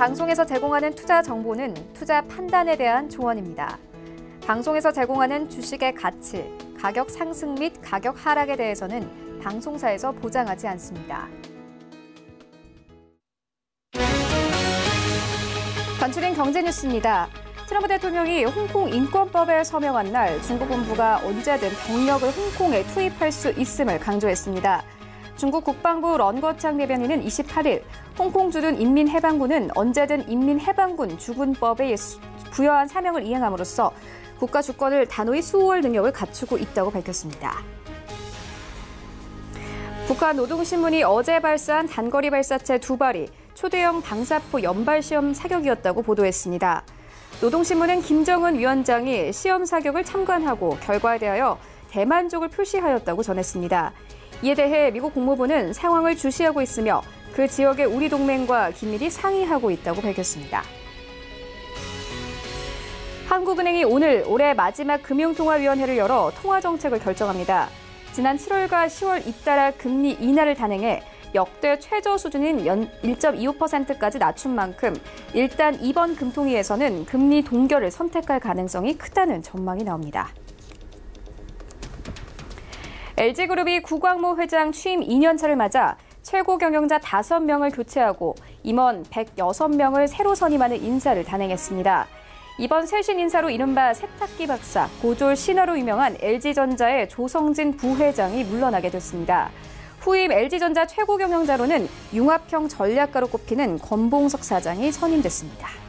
방송에서 제공하는 투자 정보는 투자 판단에 대한 조언입니다. 방송에서 제공하는 주식의 가치, 가격 상승 및 가격 하락에 대해서는 방송사에서 보장하지 않습니다. 간추린 경제 뉴스입니다. 트럼프 대통령이 홍콩 인권법에 서명한 날 중국 본부가 언제든 병력을 홍콩에 투입할 수 있음을 강조했습니다. 중국 국방부 런거창 대변인은 28일 홍콩 주둔 인민해방군은 언제든 인민해방군 주군법에 부여한 사명을 이행함으로써 국가 주권을 단호히 수호할 능력을 갖추고 있다고 밝혔습니다. 북한 노동신문이 어제 발사한 단거리 발사체 2발이 초대형 방사포 연발시험 사격이었다고 보도했습니다. 노동신문은 김정은 위원장이 시험 사격을 참관하고 결과에 대하여 대만족을 표시하였다고 전했습니다. 이에 대해 미국 국무부는 상황을 주시하고 있으며 그 지역의 우리 동맹과 긴밀히 상의하고 있다고 밝혔습니다. 한국은행이 오늘 올해 마지막 금융통화위원회를 열어 통화정책을 결정합니다. 지난 7월과 10월 잇달아 금리 인하를 단행해 역대 최저 수준인 1.25%까지 낮춘 만큼 일단 이번 금통위에서는 금리 동결을 선택할 가능성이 크다는 전망이 나옵니다. LG그룹이 구광모 회장 취임 2년차를 맞아 최고 경영자 5명을 교체하고 임원 106명을 새로 선임하는 인사를 단행했습니다. 이번 쇄신 인사로 이른바 세탁기 박사, 고졸 신화로 유명한 LG전자의 조성진 부회장이 물러나게 됐습니다. 후임 LG전자 최고 경영자로는 융합형 전략가로 꼽히는 권봉석 사장이 선임됐습니다.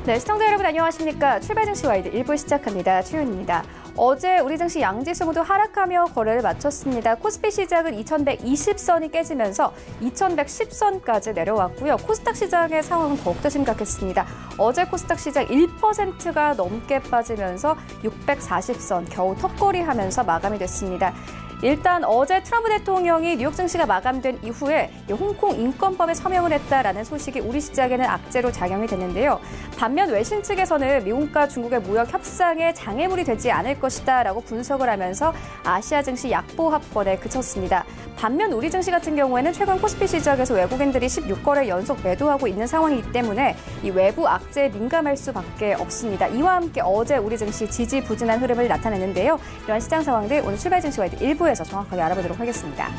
네, 시청자 여러분 안녕하십니까? 출발 증시 와이드 1부 시작합니다. 최윤입니다. 어제 우리 증시 양지수 모두 하락하며 거래를 마쳤습니다. 코스피 시작은 2120선이 깨지면서 2110선까지 내려왔고요. 코스닥 시장의 상황은 더욱더 심각했습니다. 어제 코스닥 시장 1%가 넘게 빠지면서 640선 겨우 턱걸이하면서 마감이 됐습니다. 일단 어제 트럼프 대통령이 뉴욕 증시가 마감된 이후에 홍콩 인권법에 서명을 했다라는 소식이 우리 시장에는 악재로 작용이 됐는데요. 반면 외신 측에서는 미국과 중국의 무역 협상에 장애물이 되지 않을 것이다라고 분석을 하면서 아시아 증시 약보합권에 그쳤습니다. 반면 우리 증시 같은 경우에는 최근 코스피 시장에서 외국인들이 16거래 연속 매도하고 있는 상황이기 때문에 이 외부 악재에 민감할 수밖에 없습니다. 이와 함께 어제 우리 증시 지지부진한 흐름을 나타냈는데요. 이런 시장 상황들 오늘 출발 증시 와이드 1부에서 정확하게 알아보도록 하겠습니다.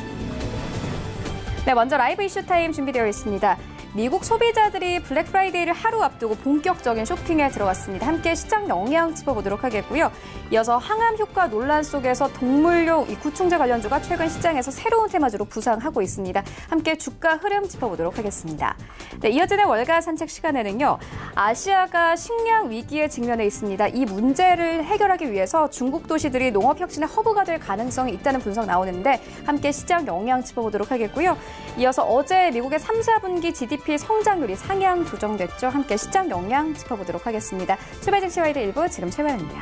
네, 먼저 라이브 이슈 타임 준비되어 있습니다. 미국 소비자들이 블랙 프라이데이를 하루 앞두고 본격적인 쇼핑에 들어갔습니다. 함께 시장 영향 짚어보도록 하겠고요. 이어서 항암 효과 논란 속에서 동물용 구충제 관련주가 최근 시장에서 새로운 테마주로 부상하고 있습니다. 함께 주가 흐름 짚어보도록 하겠습니다. 네, 이어지는 월가 산책 시간에는요. 아시아가 식량 위기에 직면해 있습니다. 이 문제를 해결하기 위해서 중국 도시들이 농업 혁신의 허브가 될 가능성이 있다는 분석 나오는데 함께 시장 영향 짚어보도록 하겠고요. 이어서 어제 미국의 3, 4분기 GDP 성장률이 상향 조정됐죠. 함께 시장 영향 짚어보도록 하겠습니다. 출발 증시 와이드 1부 지금 출발합니다.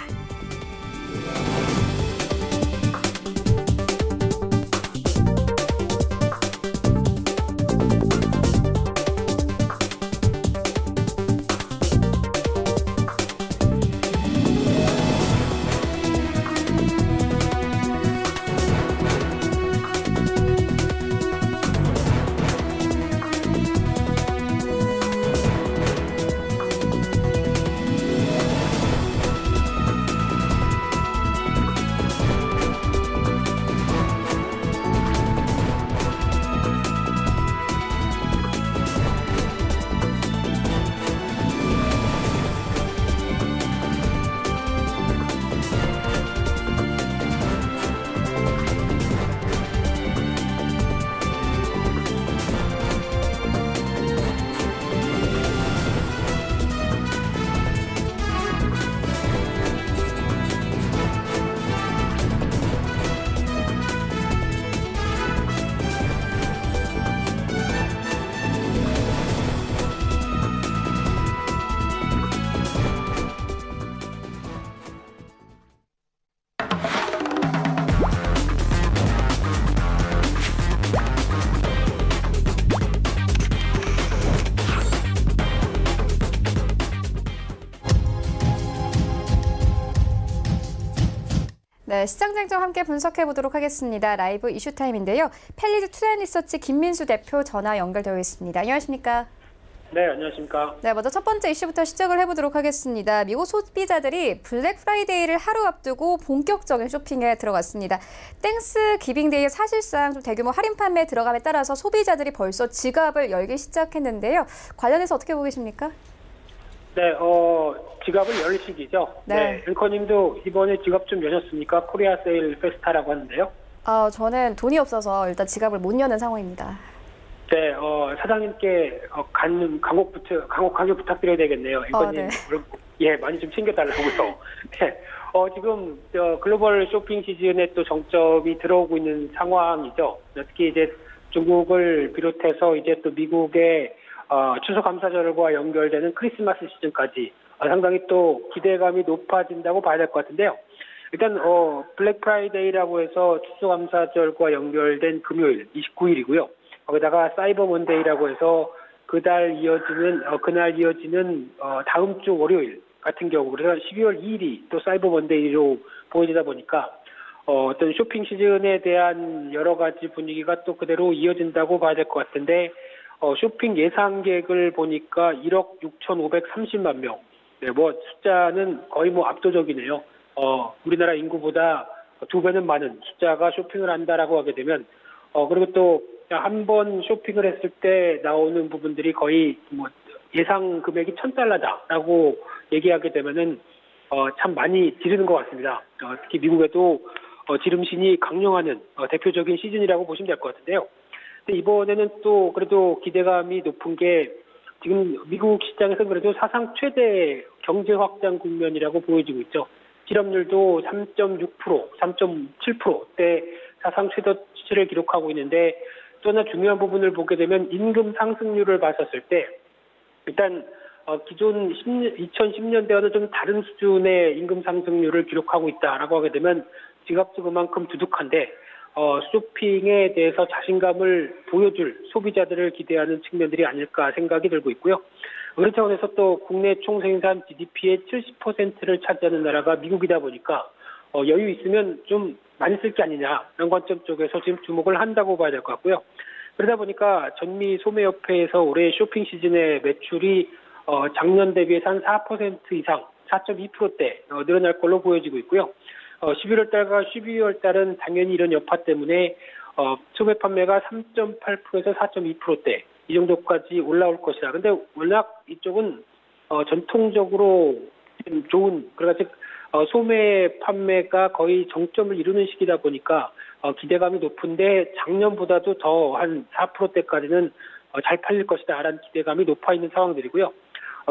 네, 시장 쟁점 함께 분석해 보도록 하겠습니다. 라이브 이슈 타임인데요. 펠리즈 투자리서치 김민수 대표 전화 연결되어 있습니다. 안녕하십니까? 네, 안녕하십니까? 네, 먼저 첫 번째 이슈부터 시작을 해보도록 하겠습니다. 미국 소비자들이 블랙 프라이데이를 하루 앞두고 본격적인 쇼핑에 들어갔습니다. 땡스 기빙데이에 사실상 좀 대규모 할인 판매에 들어감에 따라서 소비자들이 벌써 지갑을 열기 시작했는데요. 관련해서 어떻게 보고 계십니까? 네, 지갑을 열 시기죠. 네. 앵커님도 이번에 지갑 좀 여셨습니까? 코리아 세일 페스타라고 하는데요. 저는 돈이 없어서 일단 지갑을 못 여는 상황입니다. 네, 사장님께 간곡하게 부탁드려야 되겠네요. 앵커님, 네. 예, 많이 좀 챙겨달라고요. 네, 지금 글로벌 쇼핑 시즌에 또 정점이 들어오고 있는 상황이죠. 특히 이제 중국을 비롯해서 이제 또 미국의 추수감사절과 연결되는 크리스마스 시즌까지 상당히 또 기대감이 높아진다고 봐야 될 것 같은데요. 일단 블랙 프라이데이라고 해서 추수감사절과 연결된 금요일 29일이고요. 거기다가 사이버 먼데이라고 해서 그날 이어지는 다음 주 월요일 같은 경우, 그래서 12월 2일이 또 사이버 먼데이로 보여지다 보니까 어떤 쇼핑 시즌에 대한 여러 가지 분위기가 또 그대로 이어진다고 봐야 될 것 같은데, 쇼핑 예상객을 보니까 1억 6,530만 명. 네, 숫자는 거의 압도적이네요. 우리나라 인구보다 2배는 많은 숫자가 쇼핑을 한다라고 하게 되면, 그리고 또 한 번 쇼핑을 했을 때 나오는 부분들이 거의 예상 금액이 $1,000다라고 얘기하게 되면은, 참 많이 지르는 것 같습니다. 특히 미국에도 지름신이 강령하는 대표적인 시즌이라고 보시면 될 것 같은데요. 근데 이번에는 또 그래도 기대감이 높은 게, 지금 미국 시장에서 그래도 사상 최대 경제 확장 국면이라고 보여지고 있죠. 실업률도 3.6%, 3.7%대 사상 최저치를 기록하고 있는데, 또 하나 중요한 부분을 보게 되면 임금 상승률을 봤었을 때, 일단 기존 2010년대와는 좀 다른 수준의 임금 상승률을 기록하고 있다라고 하게 되면 지갑도 그만큼 두둑한데, 쇼핑에 대해서 자신감을 보여줄 소비자들을 기대하는 측면들이 아닐까 생각이 들고 있고요. 그런 차원에서 또 국내 총생산 GDP의 70%를 차지하는 나라가 미국이다 보니까 여유 있으면 좀 많이 쓸 게 아니냐, 이런 관점 쪽에서 지금 주목을 한다고 봐야 될 것 같고요. 그러다 보니까 전미소매협회에서 올해 쇼핑 시즌의 매출이 작년 대비해서 한 4% 이상, 4.2%대 늘어날 걸로 보여지고 있고요. 11월 달과 12월 달은 당연히 이런 여파 때문에 소매 판매가 3.8%에서 4.2%대 이 정도까지 올라올 것이다. 근데 워낙 이쪽은 전통적으로 좋은, 그러니까 소매 판매가 거의 정점을 이루는 시기다 보니까 기대감이 높은데, 작년보다도 더 한 4%대까지는 잘 팔릴 것이다라는 기대감이 높아 있는 상황들이고요.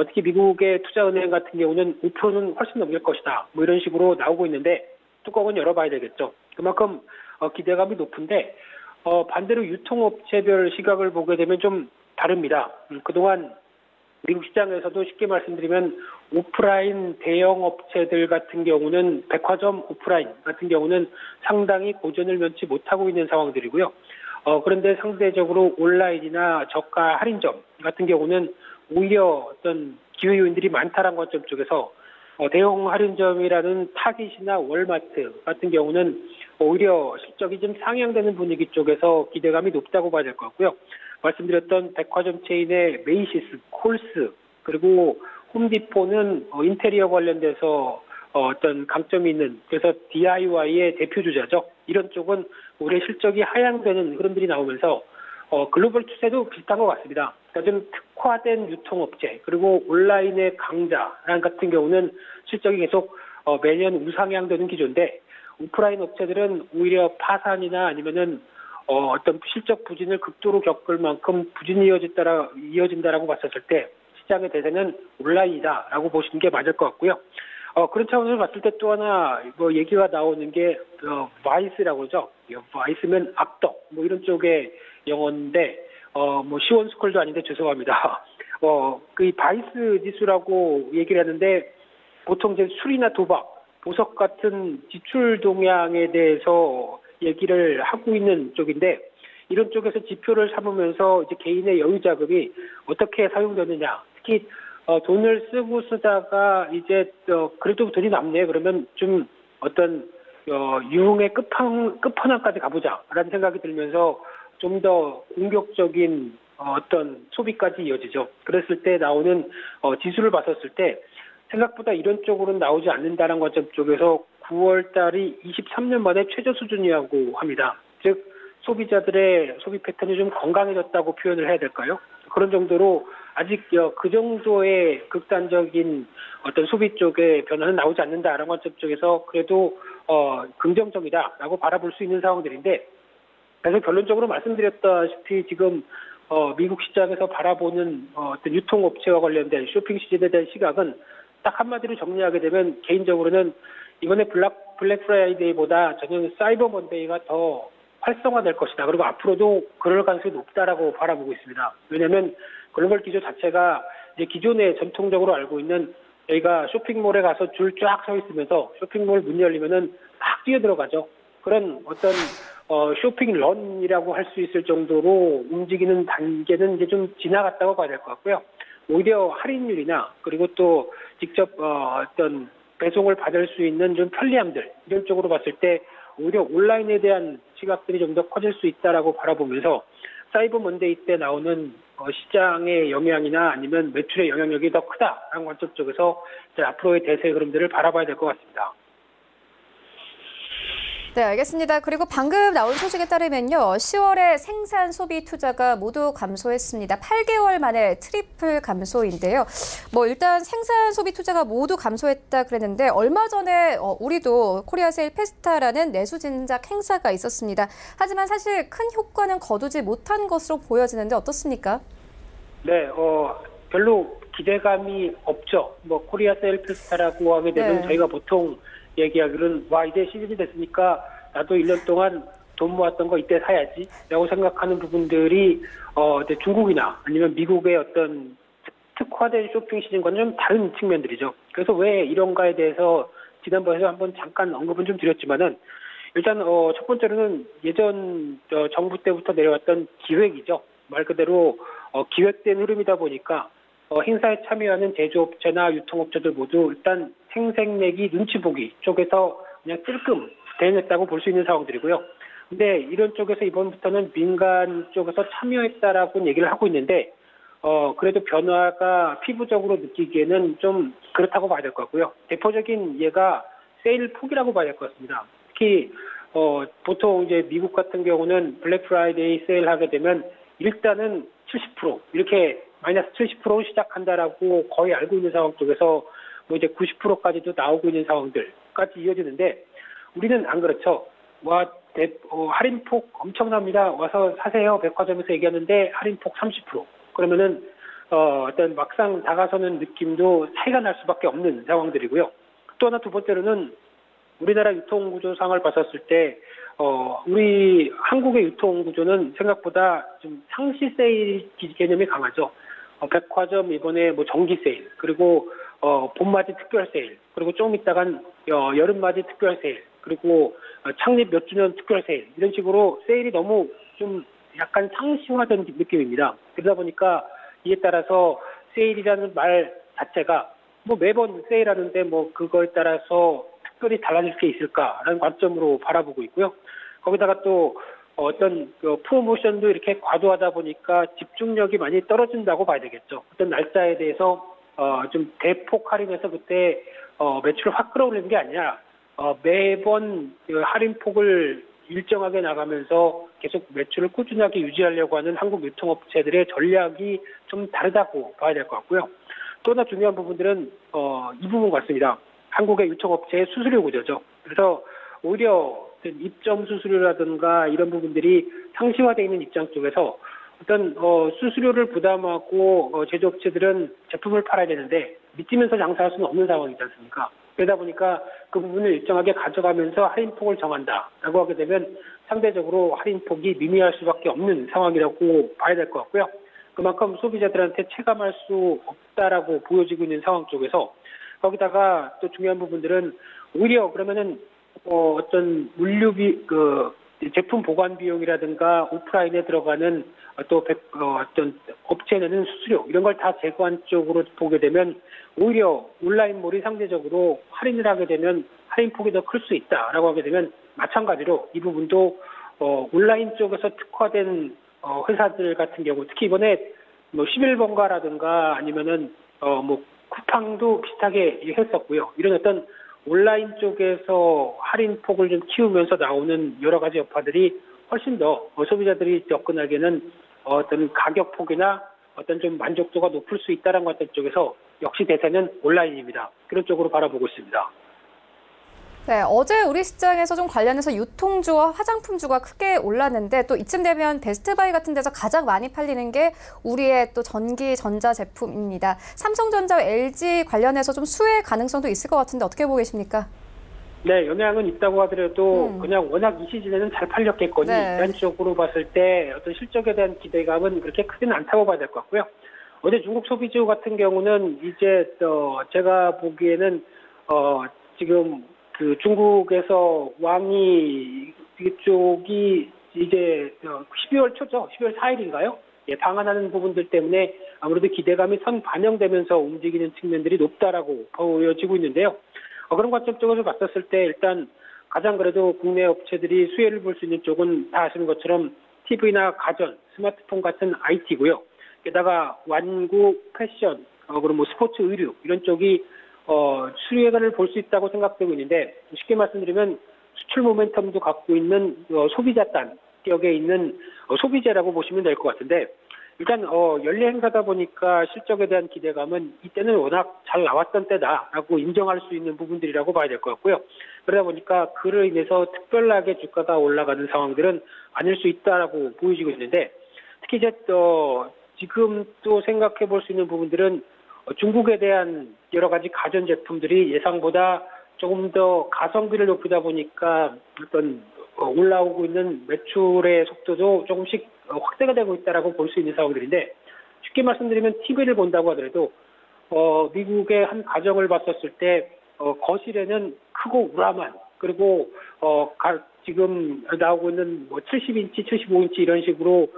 특히 미국의 투자은행 같은 경우는 5%는 훨씬 넘길 것이다, 이런 식으로 나오고 있는데, 뚜껑은 열어봐야 되겠죠. 그만큼 기대감이 높은데, 반대로 유통업체별 시각을 보게 되면 좀 다릅니다. 그동안 미국 시장에서도 쉽게 말씀드리면 오프라인 대형 업체들 같은 경우는, 백화점 오프라인 같은 경우는 상당히 고전을 면치 못하고 있는 상황들이고요. 그런데 상대적으로 온라인이나 저가 할인점 같은 경우는 오히려 어떤 기회 요인들이 많다는 관점 쪽에서 대형 할인점이라는 타깃이나 월마트 같은 경우는 오히려 실적이 좀 상향되는 분위기 쪽에서 기대감이 높다고 봐야 될 것 같고요. 말씀드렸던 백화점 체인의 메이시스, 콜스, 그리고 홈디포는 인테리어 관련돼서 어떤 강점이 있는, 그래서 DIY의 대표 주자죠. 이런 쪽은 올해 실적이 하향되는 흐름들이 나오면서 글로벌 추세도 비슷한 것 같습니다. 그러니까 좀 특화된 유통업체, 그리고 온라인의 강자 같은 경우는 실적이 계속 매년 우상향되는 기조인데, 오프라인 업체들은 오히려 파산이나 아니면은 어떤 실적 부진을 극도로 겪을 만큼 부진이 이어진다라고 봤었을 때 시장의 대세는 온라인이다라고 보시는 게 맞을 것 같고요. 그런 차원에서 봤을 때 또 하나 얘기가 나오는 게 바이스라고 하죠. 바이스면 악덕 이런 쪽의 영어인데 시원스쿨도 아닌데 죄송합니다. 그 바이스 지수라고 얘기를 하는데, 보통 이제 술이나 도박, 보석 같은 지출 동향에 대해서 얘기를 하고 있는 쪽인데, 이런 쪽에서 지표를 삼으면서 이제 개인의 여유 자금이 어떻게 사용되느냐, 특히 돈을 쓰고 쓰다가 이제 그래도 돈이 남네, 그러면 좀 어떤 유흥의 끝판왕까지 가보자라는 생각이 들면서 좀 더 공격적인 어떤 소비까지 이어지죠. 그랬을 때 나오는 지수를 봤었을 때 생각보다 이런 쪽으로는 나오지 않는다는 관점 쪽에서 9월 달이 23년 만에 최저 수준이라고 합니다. 즉 소비자들의 소비 패턴이 좀 건강해졌다고 표현을 해야 될까요? 그런 정도로 아직 그 정도의 극단적인 어떤 소비 쪽의 변화는 나오지 않는다라는 관점 쪽에서 그래도 긍정적이다라고 바라볼 수 있는 상황들인데, 그래서 결론적으로 말씀드렸다시피 지금 미국 시장에서 바라보는 어떤 유통업체와 관련된 쇼핑 시즌에 대한 시각은 딱 한마디로 정리하게 되면 개인적으로는 이번에 블랙 프라이데이보다 저는 사이버 먼데이가 더 활성화될 것이다. 그리고 앞으로도 그럴 가능성이 높다라고 바라보고 있습니다. 왜냐하면 글로벌 기조 자체가 이제 기존에 전통적으로 알고 있는 저희가 쇼핑몰에 가서 줄 쫙 서 있으면서 쇼핑몰 문 열리면은 막 뛰어들어가죠. 그런 어떤 쇼핑런이라고 할 수 있을 정도로 움직이는 단계는 이제 좀 지나갔다고 봐야 될 것 같고요. 오히려 할인율이나 그리고 또 직접 어떤 배송을 받을 수 있는 좀 편리함들 이런 쪽으로 봤을 때 오히려 온라인에 대한 시각들이 좀 더 커질 수 있다라고 바라보면서 사이버 먼데이 때 나오는 시장의 영향이나 아니면 매출의 영향력이 더 크다라는 관점 쪽에서 이제 앞으로의 대세 흐름들을 바라봐야 될 것 같습니다. 네, 알겠습니다. 그리고 방금 나온 소식에 따르면요. 10월에 생산 소비 투자가 모두 감소했습니다. 8개월 만에 트리플 감소인데요. 일단 생산 소비 투자가 모두 감소했다 그랬는데 얼마 전에 우리도 코리아 세일 페스타라는 내수 진작 행사가 있었습니다. 하지만 사실 큰 효과는 거두지 못한 것으로 보여지는데 어떻습니까? 네, 별로 기대감이 없죠. 코리아 세일 페스타라고 하게 되면 저희가 보통 얘기하기로는 이제 시즌이 됐으니까 나도 1년 동안 돈 모았던 거 이때 사야지 라고 생각하는 부분들이 중국이나 아니면 미국의 어떤 특화된 쇼핑 시즌과는 좀 다른 측면들이죠. 그래서 왜 이런가에 대해서 지난번에도 한번 잠깐 언급은 좀 드렸지만은 일단 첫 번째로는 예전 정부 때부터 내려왔던 기획이죠. 말 그대로 기획된 흐름이다 보니까 행사에 참여하는 제조업체나 유통업체들 모두 일단 생색내기, 눈치 보기 쪽에서 그냥 찔끔 대응했다고 볼 수 있는 상황들이고요. 근데 이런 쪽에서 이번부터는 민간 쪽에서 참여했다라고 얘기를 하고 있는데 그래도 변화가 피부적으로 느끼기에는 좀 그렇다고 봐야 될 것 같고요. 대표적인 예가 세일 폭이라고 봐야 될 것 같습니다. 특히 보통 이제 미국 같은 경우는 블랙 프라이데이 세일하게 되면 일단은 70% 이렇게 마이너스 70% 시작한다라고 거의 알고 있는 상황 쪽에서 이제 90%까지도 나오고 있는 상황들까지 이어지는데 우리는 안 그렇죠. 할인폭 엄청납니다. 와서 사세요. 백화점에서 얘기하는데 할인폭 30%. 그러면은 어떤 막상 다가서는 느낌도 차이가 날 수밖에 없는 상황들이고요. 또 하나 두 번째로는 우리나라 유통구조상을 봤었을 때 우리 한국의 유통구조는 생각보다 좀 상시 세일 개념이 강하죠. 백화점 이번에 정기 세일, 그리고 봄맞이 특별 세일, 그리고 조금 있다간 여름맞이 특별 세일, 그리고 창립 몇 주년 특별 세일, 이런 식으로 세일이 너무 좀 약간 상시화된 느낌입니다. 그러다 보니까 이에 따라서 세일이라는 말 자체가 매번 세일하는데 그거에 따라서 특별히 달라질 게 있을까라는 관점으로 바라보고 있고요. 거기다가 또 어떤 프로모션도 이렇게 과도하다 보니까 집중력이 많이 떨어진다고 봐야 되겠죠. 어떤 날짜에 대해서 좀 대폭 할인해서 그때 매출을 확 끌어올리는 게 아니라 매번 할인폭을 일정하게 나가면서 계속 매출을 꾸준하게 유지하려고 하는 한국 유통업체들의 전략이 좀 다르다고 봐야 될 것 같고요. 또 하나 중요한 부분들은 이 부분 같습니다. 한국의 유통업체의 수수료 구조죠. 그래서 오히려 입점 수수료라든가 이런 부분들이 상시화되어 있는 입장 쪽에서 어떤 수수료를 부담하고 제조업체들은 제품을 팔아야 되는데 믿으면서 장사할 수는 없는 상황이지 않습니까? 그러다 보니까 그 부분을 일정하게 가져가면서 할인폭을 정한다라고 하게 되면 상대적으로 할인폭이 미미할 수밖에 없는 상황이라고 봐야 될 것 같고요. 그만큼 소비자들한테 체감할 수 없다라고 보여지고 있는 상황 쪽에서 거기다가 또 중요한 부분들은 오히려 그러면은 어떤 물류비 제품 보관 비용이라든가 오프라인에 들어가는 어떤 업체 내는 수수료 이런 걸 다 제거한 쪽으로 보게 되면 오히려 온라인몰이 상대적으로 할인을 하게 되면 할인폭이 더 클 수 있다라고 하게 되면 마찬가지로 이 부분도 온라인 쪽에서 특화된 회사들 같은 경우 특히 이번에 뭐 11번가라든가 아니면은 뭐 쿠팡도 비슷하게 했었고요. 이런 어떤 온라인 쪽에서 할인폭을 좀 키우면서 나오는 여러 가지 여파들이 훨씬 더 소비자들이 접근하기에는 어떤 가격폭이나 어떤 좀 만족도가 높을 수 있다는 것 쪽에서 역시 대세는 온라인입니다. 그런 쪽으로 바라보고 있습니다. 네, 어제 우리 시장에서 좀 관련해서 유통주와 화장품주가 크게 올랐는데 또 이쯤 되면 베스트바이 같은 데서 가장 많이 팔리는 게 우리의 또 전기 전자 제품입니다. 삼성전자와 LG 관련해서 좀 수혜 가능성도 있을 것 같은데 어떻게 보고 계십니까? 네, 영향은 있다고 하더라도 그냥 워낙 이 시즌에는 잘 팔렸겠거니 일반적으로 봤을 때 어떤 실적에 대한 기대감은 그렇게 크지는 않다고 봐야 될 것 같고요. 어제 중국 소비주 같은 경우는 이제 제가 보기에는 지금 그 중국에서 왕이 쪽이 이제 12월 초죠. 12월 4일인가요? 예, 방한하는 부분들 때문에 아무래도 기대감이 선 반영되면서 움직이는 측면들이 높다라고 보여지고 있는데요. 그런 관점 쪽에서 봤었을 때 일단 가장 그래도 국내 업체들이 수혜를 볼 수 있는 쪽은 다 아시는 것처럼 TV나 가전, 스마트폰 같은 IT고요. 게다가 완구, 패션, 그리고 뭐 스포츠 의류 이런 쪽이 수혜를 볼 수 있다고 생각되고 있는데 쉽게 말씀드리면 수출 모멘텀도 갖고 있는 소비자단 격에 있는 소비재라고 보시면 될 것 같은데 일단 연례 행사다 보니까 실적에 대한 기대감은 이때는 워낙 잘 나왔던 때다라고 인정할 수 있는 부분들이라고 봐야 될 것 같고요. 그러다 보니까 그로 인해서 특별하게 주가가 올라가는 상황들은 아닐 수 있다라고 보여지고 있는데 특히 이제 지금 또 생각해 볼 수 있는 부분들은 중국에 대한 여러 가지 가전 제품들이 예상보다 조금 더 가성비를 높이다 보니까 어떤 올라오고 있는 매출의 속도도 조금씩 확대가 되고 있다라고 볼 수 있는 상황들인데 쉽게 말씀드리면 TV를 본다고 하더라도 미국의 한 가정을 봤었을 때 거실에는 크고 우람한 그리고 지금 나오고 있는 뭐 70인치, 75인치 이런 식으로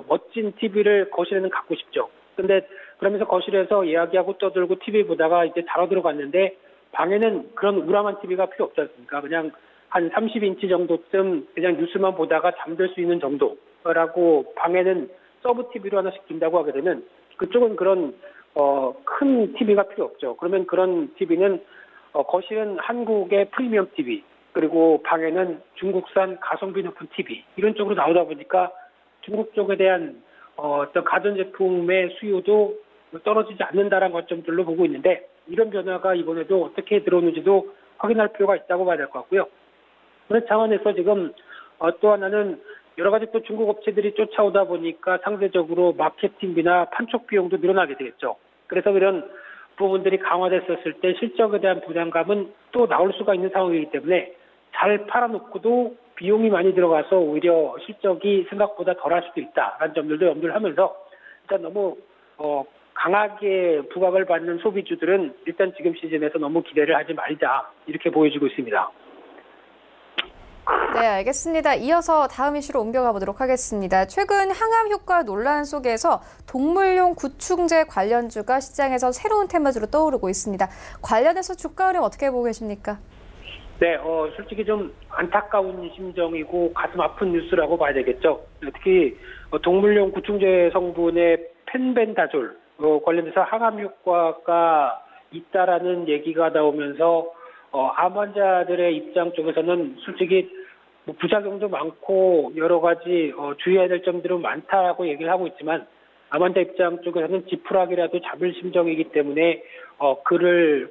멋진 TV를 거실에는 갖고 싶죠. 근데 그러면서 거실에서 이야기하고 떠들고 TV 보다가 이제 자러 들어갔는데 방에는 그런 우람한 TV가 필요 없지 않습니까? 그냥 한 30인치 정도쯤 그냥 뉴스만 보다가 잠들 수 있는 정도라고 방에는 서브 TV로 하나씩 둔다고 하게 되면 그쪽은 그런 큰 TV가 필요 없죠. 그러면 그런 TV는 거실은 한국의 프리미엄 TV 그리고 방에는 중국산 가성비 높은 TV 이런 쪽으로 나오다 보니까 중국 쪽에 대한 어떤 가전제품의 수요도 떨어지지 않는다라는 관점들로 보고 있는데 이런 변화가 이번에도 어떻게 들어오는지도 확인할 필요가 있다고 봐야 될 것 같고요. 그런 차원에서 지금 또 하나는 여러 가지 또 중국 업체들이 쫓아오다 보니까 상대적으로 마케팅비나 판촉 비용도 늘어나게 되겠죠. 그래서 그런 부분들이 강화됐었을 때 실적에 대한 부담감은 또 나올 수가 있는 상황이기 때문에 잘 팔아놓고도 비용이 많이 들어가서 오히려 실적이 생각보다 덜할 수도 있다라는 점들도 염두를 하면서 일단 너무 강하게 부각을 받는 소비주들은 일단 지금 시즌에서 너무 기대를 하지 말자 이렇게 보여지고 있습니다. 네, 알겠습니다. 이어서 다음 이슈로 옮겨가 보도록 하겠습니다. 최근 항암 효과 논란 속에서 동물용 구충제 관련주가 시장에서 새로운 테마주로 떠오르고 있습니다. 관련해서 주가 흐름 어떻게 보고 계십니까? 네, 솔직히 좀 안타까운 심정이고 가슴 아픈 뉴스라고 봐야 되겠죠. 특히 동물용 구충제 성분의 펜벤다졸 관련해서 항암 효과가 있다라는 얘기가 나오면서 암 환자들의 입장 쪽에서는 솔직히 뭐 부작용도 많고 여러 가지 주의해야 될 점들은 많다라고 얘기를 하고 있지만 암 환자 입장 쪽에서는 지푸라기라도 잡을 심정이기 때문에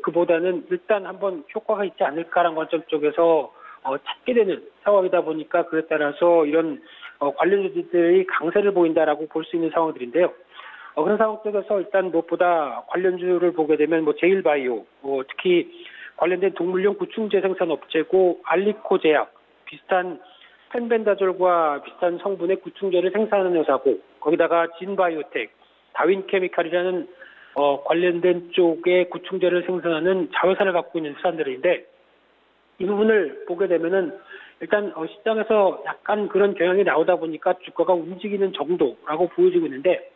그보다는 일단 한번 효과가 있지 않을까라는 관점 쪽에서 찾게 되는 상황이다 보니까 그에 따라서 이런 관련주들이 강세를 보인다라고 볼 수 있는 상황들인데요. 그런 상황 속에서 일단 무엇보다 관련주를 보게 되면 뭐 제일바이오, 특히 관련된 동물용 구충제 생산 업체고 알리코 제약 비슷한 펜벤다졸과 비슷한 성분의 구충제를 생산하는 회사고 거기다가 진바이오텍, 다윈케미칼이라는 관련된 쪽의 구충제를 생산하는 자회사를 갖고 있는 회사들인데 이 부분을 보게 되면은 일단 시장에서 약간 그런 경향이 나오다 보니까 주가가 움직이는 정도라고 보여지고 있는데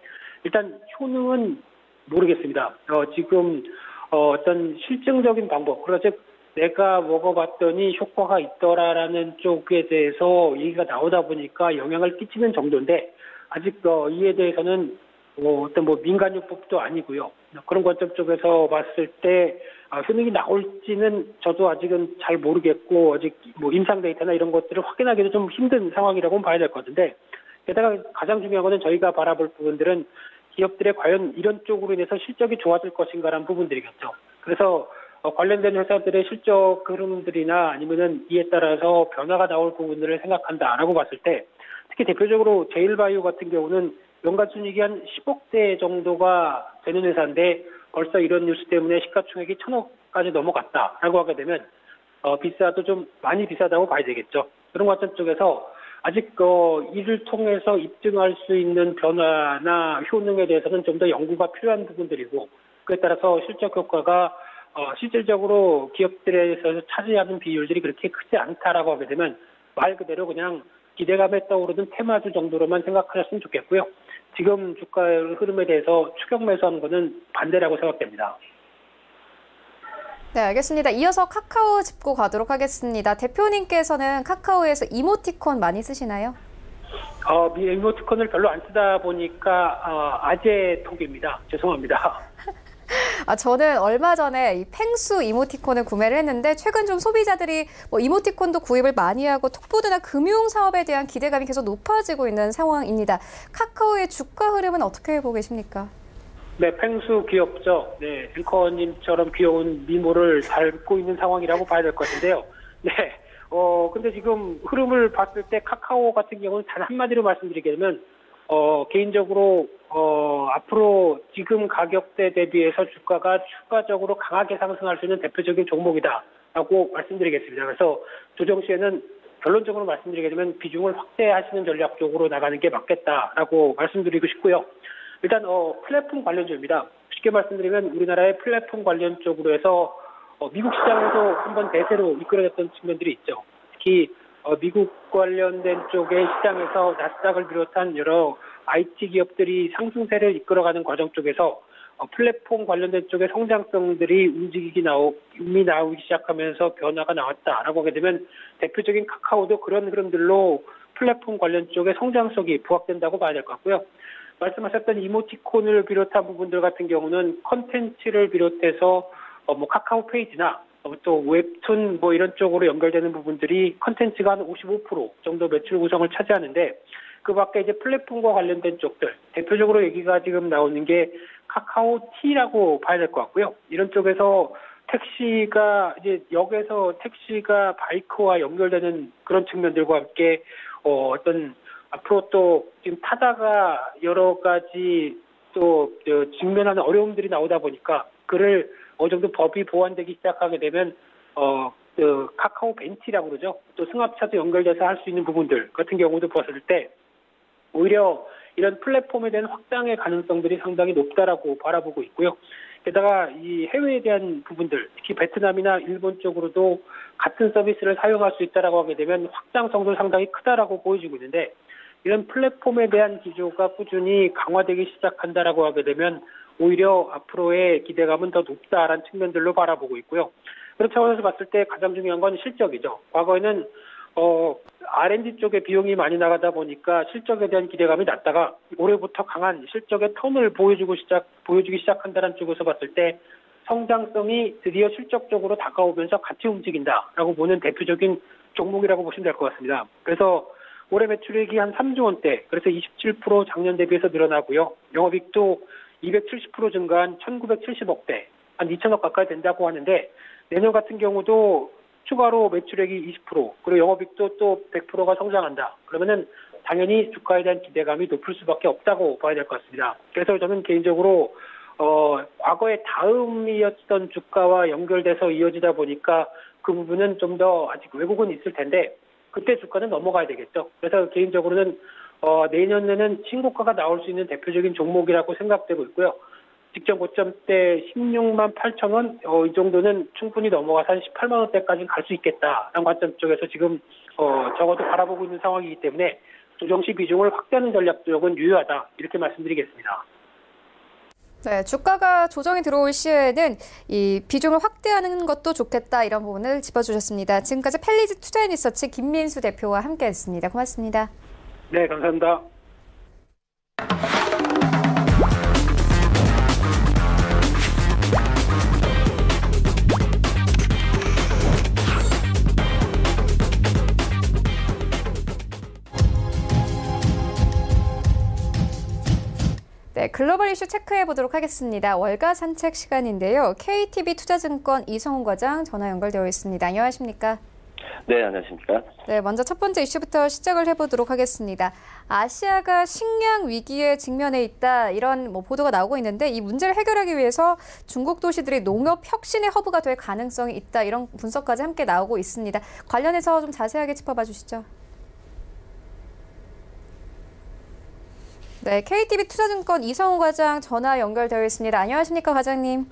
일단 효능은 모르겠습니다. 지금 어떤 실증적인 방법, 그러즉 내가 먹어봤더니 효과가 있더라라는 쪽에 대해서 얘기가 나오다 보니까 영향을 끼치는 정도인데 아직 이에 대해서는 어떤 민간요법도 아니고요. 그런 관점 쪽에서 봤을 때 효능이 나올지는 저도 아직은 잘 모르겠고 아직 임상 데이터나 이런 것들을 확인하기도 좀 힘든 상황이라고 봐야 될 것 같은데 게다가 가장 중요한 거는 저희가 바라볼 부분들은 기업들의 과연 이런 쪽으로 인해서 실적이 좋아질 것인가라는 부분들이겠죠. 그래서 관련된 회사들의 실적 흐름들이나 아니면은 이에 따라서 변화가 나올 부분들을 생각한다라고 봤을 때 특히 대표적으로 제일바이오 같은 경우는 연간 순이익이 한 10억대 정도가 되는 회사인데 벌써 이런 뉴스 때문에 시가총액이 1,000억까지 넘어갔다라고 하게 되면 비싸도 좀 많이 비싸다고 봐야 되겠죠. 그런 관점 쪽에서 아직 이를 통해서 입증할 수 있는 변화나 효능에 대해서는 좀 더 연구가 필요한 부분들이고 그에 따라서 실적 효과가 실질적으로 기업들에서 차지하는 비율들이 그렇게 크지 않다라고 하게 되면 말 그대로 그냥 기대감에 떠오르는 테마주 정도로만 생각하셨으면 좋겠고요. 지금 주가 흐름에 대해서 추격 매수하는 것은 반대라고 생각됩니다. 네, 알겠습니다. 이어서 카카오 짚고 가도록 하겠습니다. 대표님께서는 카카오에서 이모티콘 많이 쓰시나요? 이모티콘을 별로 안 쓰다 보니까 아재톡입니다. 죄송합니다. 저는 얼마 전에 이 펭수 이모티콘을 구매를 했는데 최근 좀 소비자들이 이모티콘도 구입을 많이 하고 톡보드나 금융 사업에 대한 기대감이 계속 높아지고 있는 상황입니다. 카카오의 주가 흐름은 어떻게 보고 계십니까? 네, 펭수 귀엽죠. 네, 앵커님처럼 귀여운 미모를 닮고 있는 상황이라고 봐야 될 것 같은데요. 네, 근데 지금 흐름을 봤을 때 카카오 같은 경우는 단 한마디로 말씀드리게 되면 개인적으로 앞으로 지금 가격대 대비해서 주가가 추가적으로 강하게 상승할 수 있는 대표적인 종목이다라고 말씀드리겠습니다. 그래서 조정 시에는 결론적으로 말씀드리게 되면 비중을 확대하시는 전략 쪽으로 나가는 게 맞겠다라고 말씀드리고 싶고요. 일단 플랫폼 관련주입니다. 쉽게 말씀드리면 우리나라의 플랫폼 관련 쪽으로 해서 미국 시장에서 한번 대세로 이끌어냈던 측면들이 있죠. 특히 미국 관련된 쪽의 시장에서 나스닥을 비롯한 여러 IT 기업들이 상승세를 이끌어가는 과정 쪽에서 플랫폼 관련된 쪽의 성장성들이 이미 나오기 시작하면서 변화가 나왔다라고 하게 되면 대표적인 카카오도 그런 흐름들로 플랫폼 관련 쪽의 성장성이 부각된다고 봐야 될 것 같고요. 말씀하셨던 이모티콘을 비롯한 부분들 같은 경우는 컨텐츠를 비롯해서 카카오 페이지나 또 웹툰 이런 쪽으로 연결되는 부분들이 컨텐츠가 한 55% 정도 매출 구성을 차지하는데 그 밖에 이제 플랫폼과 관련된 쪽들 대표적으로 얘기가 지금 나오는 게 카카오티라고 봐야 될 것 같고요. 이런 쪽에서 택시가 이제 역에서 택시가 바이크와 연결되는 그런 측면들과 함께 어떤 앞으로 또 지금 타다가 여러 가지 또 직면하는 어려움들이 나오다 보니까 그를 어느 정도 법이 보완되기 시작하게 되면 카카오 벤티라고 그러죠. 또 승합차도 연결돼서 할 수 있는 부분들 같은 경우도 봤을 때 오히려 이런 플랫폼에 대한 확장의 가능성들이 상당히 높다라고 바라보고 있고요. 게다가 이 해외에 대한 부분들, 특히 베트남이나 일본 쪽으로도 같은 서비스를 사용할 수 있다라고 하게 되면 확장성도 상당히 크다라고 보여지고 있는데 이런 플랫폼에 대한 기조가 꾸준히 강화되기 시작한다라고 하게 되면 오히려 앞으로의 기대감은 더 높다라는 측면들로 바라보고 있고요. 그런 차원에서 봤을 때 가장 중요한 건 실적이죠. 과거에는 R&D 쪽에 비용이 많이 나가다 보니까 실적에 대한 기대감이 낮다가 올해부터 강한 실적의 턴을 보여주기 시작한다는 쪽에서 봤을 때 성장성이 드디어 실적적으로 다가오면서 같이 움직인다라고 보는 대표적인 종목이라고 보시면 될 것 같습니다. 그래서 올해 매출액이 한 3조 원대, 그래서 27% 작년 대비해서 늘어나고요. 영업이익도 270% 증가한 1,970억대, 한 2천억 가까이 된다고 하는데 내년 같은 경우도 추가로 매출액이 20%, 그리고 영업이익도 또 100%가 성장한다. 그러면은 당연히 주가에 대한 기대감이 높을 수밖에 없다고 봐야 될 것 같습니다. 그래서 저는 개인적으로 과거에 다음이었던 주가와 연결돼서 이어지다 보니까 그 부분은 좀 더 아직 왜곡은 있을 텐데 그때 주가는 넘어가야 되겠죠. 그래서 개인적으로는 내년에는 신고가가 나올 수 있는 대표적인 종목이라고 생각되고 있고요. 직전 고점 때 16만 8천 원, 이 정도는 충분히 넘어가서 한 18만 원대까지 갈 수 있겠다라는 관점 쪽에서 지금 적어도 바라보고 있는 상황이기 때문에 조정시 비중을 확대하는 전략적은 유효하다 이렇게 말씀드리겠습니다. 네, 주가가 조정이 들어올 시에는 이 비중을 확대하는 것도 좋겠다 이런 부분을 짚어주셨습니다. 지금까지 펠리즈 투자인리서치 김민수 대표와 함께했습니다. 고맙습니다. 네, 감사합니다. 네, 글로벌 이슈 체크해 보도록 하겠습니다. 월가 산책 시간인데요. KTB 투자증권 이성훈 과장 전화 연결되어 있습니다. 안녕하십니까? 네, 안녕하십니까? 네, 먼저 첫 번째 이슈부터 시작을 해보도록 하겠습니다. 아시아가 식량 위기에 직면해 있다 이런 보도가 나오고 있는데 이 문제를 해결하기 위해서 중국 도시들이 농업 혁신의 허브가 될 가능성이 있다 이런 분석까지 함께 나오고 있습니다. 관련해서 좀 자세하게 짚어봐 주시죠. 네, KTB 투자증권 이성훈 과장 전화 연결되어 있습니다. 안녕하십니까, 과장님?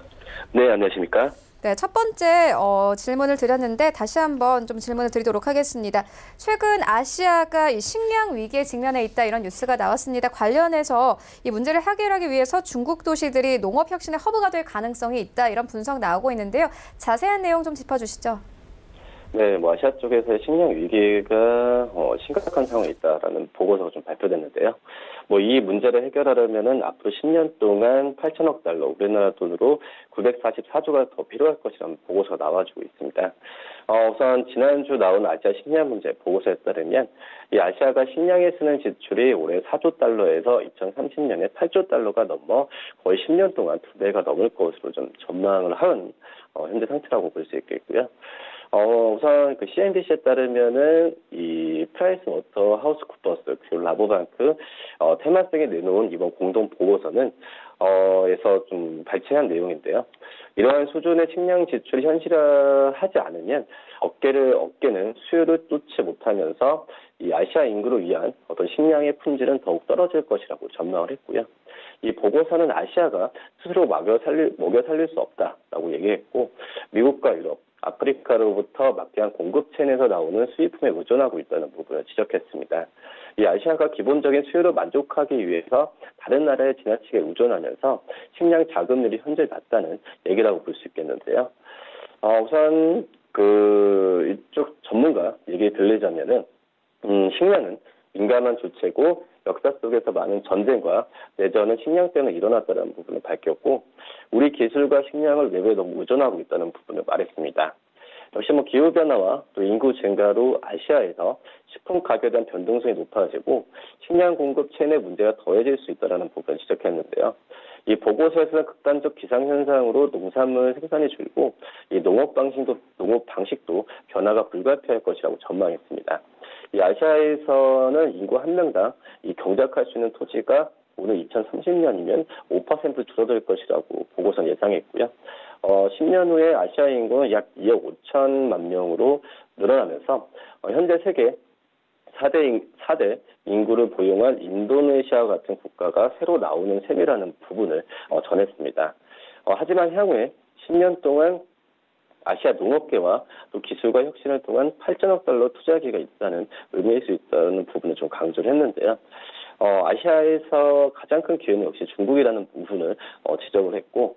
네, 안녕하십니까? 네, 첫 번째 질문을 드렸는데 다시 한번 좀 질문을 드리도록 하겠습니다. 최근 아시아가 이 식량 위기에 직면해 있다 이런 뉴스가 나왔습니다. 관련해서 이 문제를 해결하기 위해서 중국 도시들이 농업 혁신의 허브가 될 가능성이 있다 이런 분석 나오고 있는데요. 자세한 내용 좀 짚어주시죠. 네, 아시아 쪽에서의 식량 위기가 심각한 상황에 있다라는 보고서가 좀 발표됐는데요. 이 문제를 해결하려면은 앞으로 10년 동안 8천억 달러, 우리나라 돈으로 944조가 더 필요할 것이라는 보고서가 나와주고 있습니다. 우선 지난주 나온 아시아 식량 문제 보고서에 따르면 이 아시아가 식량에 쓰는 지출이 올해 4조 달러에서 2030년에 8조 달러가 넘어 거의 10년 동안 2배가 넘을 것으로 좀 전망을 한 현재 상태라고 볼 수 있겠고요. 우선 그 CNBC에 따르면은 이 프라이스 워터 하우스 쿠퍼스 그리고 라보방크 테마성에 내놓은 이번 공동 보고서는 에서 좀 발췌한 내용인데요. 이러한 수준의 식량 지출이 현실화하지 않으면 업계는 수요를 뚫지 못하면서 이 아시아 인구를 위한 어떤 식량의 품질은 더욱 떨어질 것이라고 전망을 했고요. 이 보고서는 아시아가 스스로 먹여 살릴 수 없다라고 얘기했고 미국과 유럽, 아프리카로부터 막대한 공급 체인에서 나오는 수입품에 의존하고 있다는 부분을 지적했습니다. 이 아시아가 기본적인 수요를 만족하기 위해서 다른 나라에 지나치게 의존하면서 식량 자금률이 현재 낮다는 얘기라고 볼 수 있겠는데요. 우선 이쪽 전문가 얘기 들리자면은 식량은 민감한 주체고 역사 속에서 많은 전쟁과 내전은 식량 때문에 일어났다는 부분을 밝혔고 우리 기술과 식량을 외부에 너무 의존하고 있다는 부분을 말했습니다. 역시 기후변화와 또 인구 증가로 아시아에서 식품 가격에 대한 변동성이 높아지고 식량 공급 체인의 문제가 더해질 수 있다는 부분을 지적했는데요. 이 보고서에서는 극단적 기상현상으로 농산물 생산이 줄고 이 농업 방식도 변화가 불가피할 것이라고 전망했습니다. 이 아시아에서는 인구 한 명당 이 경작할 수 있는 토지가 오늘 2030년이면 5% 줄어들 것이라고 보고서는 예상했고요. 10년 후에 아시아 인구는 약 2억 5천만 명으로 늘어나면서 현재 세계 4대 인구를 보유한 인도네시아 같은 국가가 새로 나오는 셈이라는 부분을 전했습니다. 하지만 향후에 10년 동안 아시아 농업계와 또 기술과 혁신을 통한 8천억 달러 투자기가 있다는 의미일 수 있다는 부분을 좀 강조를 했는데요. 아시아에서 가장 큰 기회는 역시 중국이라는 부분을 지적을 했고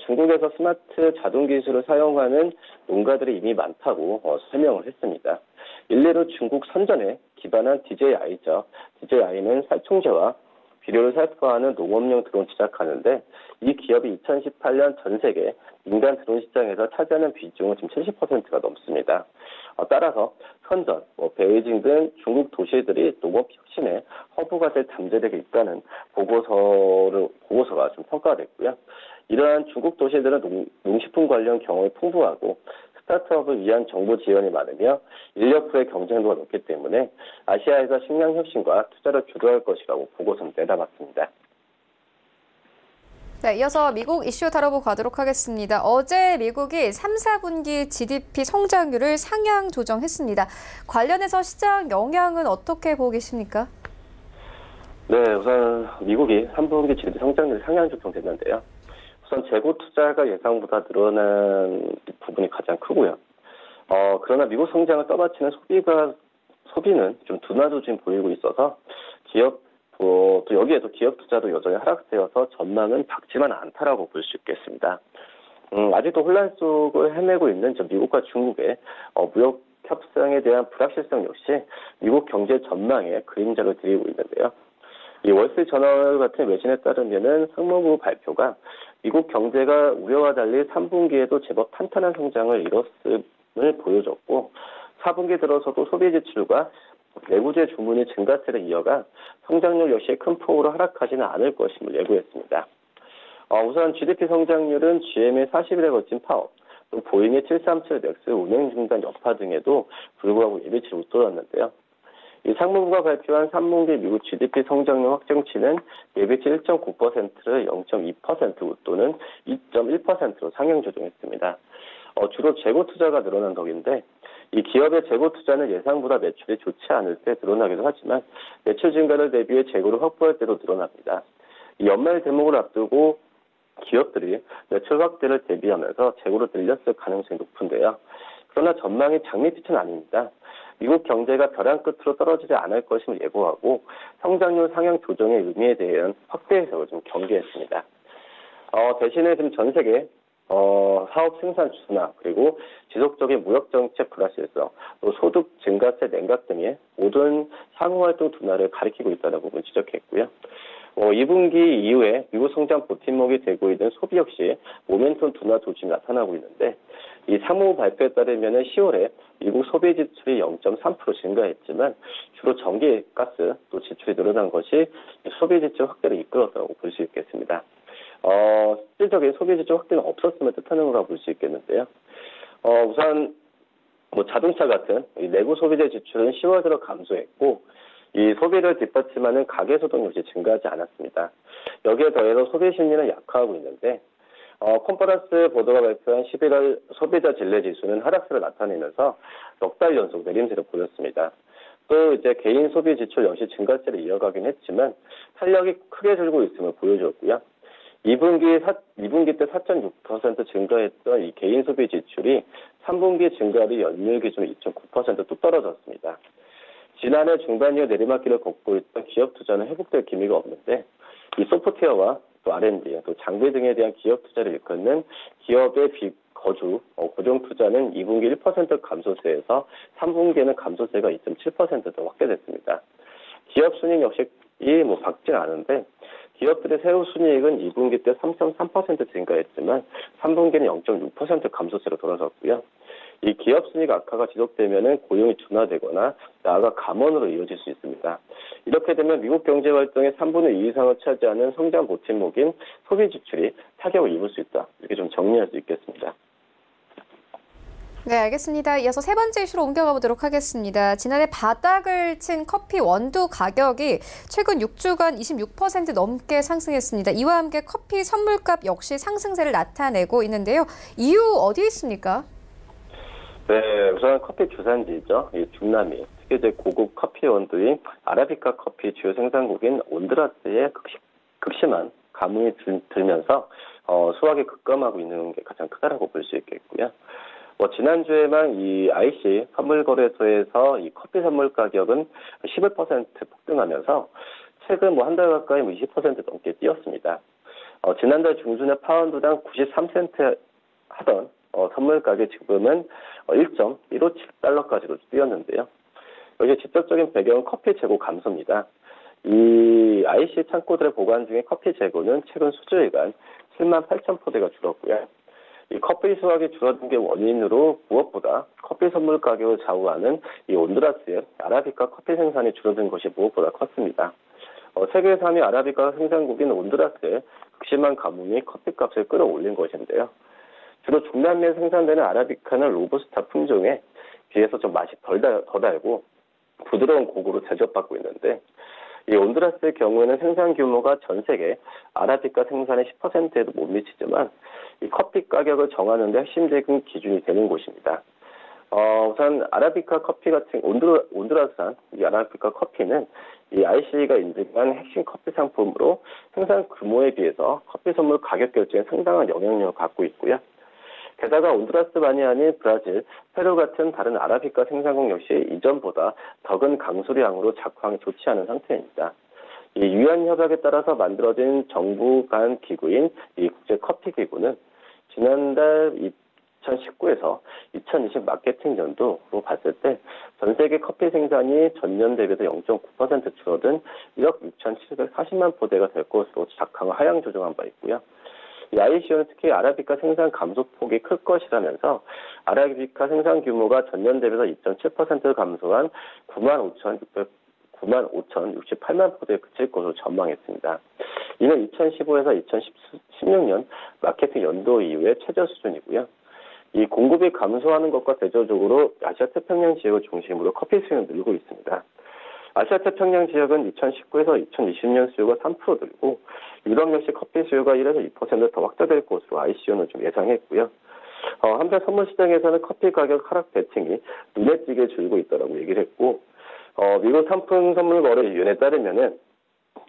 중국에서 스마트 자동 기술을 사용하는 농가들이 이미 많다고 설명을 했습니다. 일례로 중국 선전에 기반한 DJI죠. DJI는 살충제와 비료를 살포하는 농업용 드론 제작하는데 이 기업이 2018년 전 세계 민간 드론 시장에서 차지하는 비중은 지금 70%가 넘습니다. 따라서 선전, 베이징 등 중국 도시들이 농업 혁신의 허브가 될 잠재력이 있다는 보고서가 좀 평가가 됐고요. 이러한 중국 도시들은 농식품 관련 경험이 풍부하고 스타트업을 위한 정부 지원이 많으며 인력부의 경쟁도가 높기 때문에 아시아에서 식량 혁신과 투자를 주도할 것이라고 보고서는 내다봤습니다. 네, 이어서 미국 이슈 다뤄보고 가도록 하겠습니다. 어제 미국이 3, 4분기 GDP 성장률을 상향 조정했습니다. 관련해서 시장 영향은 어떻게 보고 계십니까? 네, 우선 미국이 3분기 GDP 성장률 상향 조정됐는데요. 우선 재고 투자가 예상보다 늘어난 부분이 가장 크고요. 그러나 미국 성장을 떠받치는 소비는 좀 둔화도 지금 보이고 있어서 또 여기에도 기업 투자도 여전히 하락세여서 전망은 밝지만 않다라고 볼 수 있겠습니다. 아직도 혼란 속을 헤매고 있는 미국과 중국의 무역 협상에 대한 불확실성 역시 미국 경제 전망에 그림자를 드리고 있는데요. 이 월스트리트저널 같은 외신에 따르면은 상무부 발표가 미국 경제가 우려와 달리 3분기에도 제법 탄탄한 성장을 이뤘음을 보여줬고 4분기 들어서도 소비 지출과 내구재 주문이 증가세를 이어가 성장률 역시 큰 폭으로 하락하지는 않을 것임을 예고했습니다. 우선 GDP 성장률은 GM의 40일에 거친 파업, 또 보잉의 737 맥스 운행 중단 여파 등에도 불구하고 예비치를 웃돌았는데요. 이 상무부가 발표한 3분기 미국 GDP 성장률 확정치는 예비치 1.9%를 0.2% 웃도는 2.1%로 상향 조정했습니다. 주로 재고 투자가 늘어난 덕인데 이 기업의 재고 투자는 예상보다 매출이 좋지 않을 때 늘어나기도 하지만 매출 증가를 대비해 재고를 확보할 때도 늘어납니다. 이 연말 대목을 앞두고 기업들이 매출 확대를 대비하면서 재고를 늘렸을 가능성이 높은데요. 그러나 전망이 장밋빛은 아닙니다. 미국 경제가 벼랑 끝으로 떨어지지 않을 것임을 예고하고 성장률 상향 조정의 의미에 대한 확대 해석을 좀 경계했습니다. 대신에 지금 전 세계 사업 생산 둔화 그리고 지속적인 무역 정책 불확실성, 또 소득 증가세 냉각 등의 모든 상호 활동 둔화를 가리키고 있다는 부분 지적했고요. 2분기 이후에 미국 성장 버팀목이 되고 있는 소비 역시 모멘텀 둔화 조짐이 나타나고 있는데 이 상무부 발표에 따르면 10월에 미국 소비 지출이 0.3% 증가했지만 주로 전기, 가스 또 지출이 늘어난 것이 소비 지출 확대를 이끌었다고 볼 수 있겠습니다. 실질적인 소비 지출 확대는 없었음을 뜻하는 거라고 볼 수 있겠는데요. 우선 자동차 같은 이 내구 소비재 지출은 10월 들어 감소했고 이 소비를 뒷받침하는 가계소득 역시 증가하지 않았습니다. 여기에 더해서 소비 심리는 약화하고 있는데 컨퍼런스 보도가 발표한 11월 소비자 질레지수는 하락세를 나타내면서 넉 달 연속 내림세를 보였습니다. 또 이제 개인 소비 지출 역시 증가세를 이어가긴 했지만 탄력이 크게 줄고 있음을 보여줬고요. 2분기 때 4.6% 증가했던 이 개인 소비 지출이 3분기 증가율이 연율 기준 2.9% 또 떨어졌습니다. 지난해 중반 이후 내리막길을 걷고 있던 기업 투자는 회복될 기미가 없는데 이 소프트웨어와 또 R&D, 또 장비 등에 대한 기업 투자를 일컫는 기업의 비거주 고정 투자는 2분기 1% 감소세에서 3분기에는 감소세가 2.7% 확대됐습니다. 기업 순이익 역시 밝진 않은데 기업들의 세후 순이익은 2분기 때 3.3% 증가했지만 3분기는 0.6% 감소세로 돌아섰고요. 이 기업 순이익 악화가 지속되면 고용이 둔화되거나 나아가 감원으로 이어질 수 있습니다. 이렇게 되면 미국 경제 활동의 3분의 2 이상을 차지하는 성장 버팀목인 소비 지출이 타격을 입을 수 있다. 이렇게 좀 정리할 수 있겠습니다. 네, 알겠습니다. 이어서 세 번째 이슈로 옮겨가 보도록 하겠습니다. 지난해 바닥을 친 커피 원두 가격이 최근 6주간 26% 넘게 상승했습니다. 이와 함께 커피 선물값 역시 상승세를 나타내고 있는데요. 이유 어디에 있습니까? 네, 우선 커피 주산지죠. 이 중남미, 특히 이제 고급 커피 원두인 아라비카 커피 주요 생산국인 온드라스의 극심한 가뭄이 들면서 수확이 급감하고 있는 게 가장 크다라고 볼 수 있겠고요. 지난주에만 이 IC 선물거래소에서 이 커피 선물 가격은 11% 폭등하면서 최근 한 달 가까이 20% 넘게 뛰었습니다. 지난달 중순에 파운드당 93센트 하던 선물 가격 지금은 1.157달러까지로 뛰었는데요. 여기 직접적인 배경은 커피 재고 감소입니다. 이 IC 창고들의 보관 중에 커피 재고는 최근 수주일간 7만 8천 포대가 줄었고요. 이 커피 수확이 줄어든 게 원인으로 무엇보다 커피 선물 가격을 좌우하는 이 온두라스의 아라비카 커피 생산이 줄어든 것이 무엇보다 컸습니다. 세계 3위 아라비카 생산국인 온두라스의 극심한 가뭄이 커피값을 끌어올린 것인데요. 주로 중남미에 생산되는 아라비카는 로부스타 품종에 비해서 좀 맛이 더 달고 부드러운 곡으로 대접받고 있는데 이 온두라스의 경우에는 생산 규모가 전 세계 아라비카 생산의 10%에도 못 미치지만 이 커피 가격을 정하는 데 핵심적인 기준이 되는 곳입니다. 우선 아라비카 커피 같은 온두라스산 이 아라비카 커피는 이 IC가 인증한 핵심 커피 상품으로 생산 규모에 비해서 커피 선물 가격 결정에 상당한 영향력을 갖고 있고요. 게다가 온두라스만이 아닌 브라질, 페루 같은 다른 아라비카 생산국 역시 이전보다 더 큰 강수량으로 작황이 좋지 않은 상태입니다. 이 유엔 협약에 따라서 만들어진 정부 간 기구인 이 국제 커피 기구는 지난달 2019에서 2020 마케팅 연도로 봤을 때 전 세계 커피 생산이 전년 대비해서 0.9% 줄어든 1억 6,740만 포대가 될 것으로 작황을 하향 조정한 바 있고요. 이 ICO는 특히 아라비카 생산 감소폭이 클 것이라면서 아라비카 생산 규모가 전년 대비해서 2.7% 감소한 95,068만 포대에 그칠 것으로 전망했습니다. 이는 2015에서 2016년 마케팅 연도 이후의 최저 수준이고요. 이 공급이 감소하는 것과 대조적으로 아시아 태평양 지역을 중심으로 커피 수요는 늘고 있습니다. 아시아 태평양 지역은 2019에서 2020년 수요가 3% 늘고 유럽 역시 커피 수요가 1에서 2% 더 확대될 것으로 ICO는 좀 예상했고요. 한편 선물 시장에서는 커피 가격 하락 대칭이 눈에 띄게 줄고 있다고 얘기를 했고, 미국 상품 선물 거래위원회에 따르면은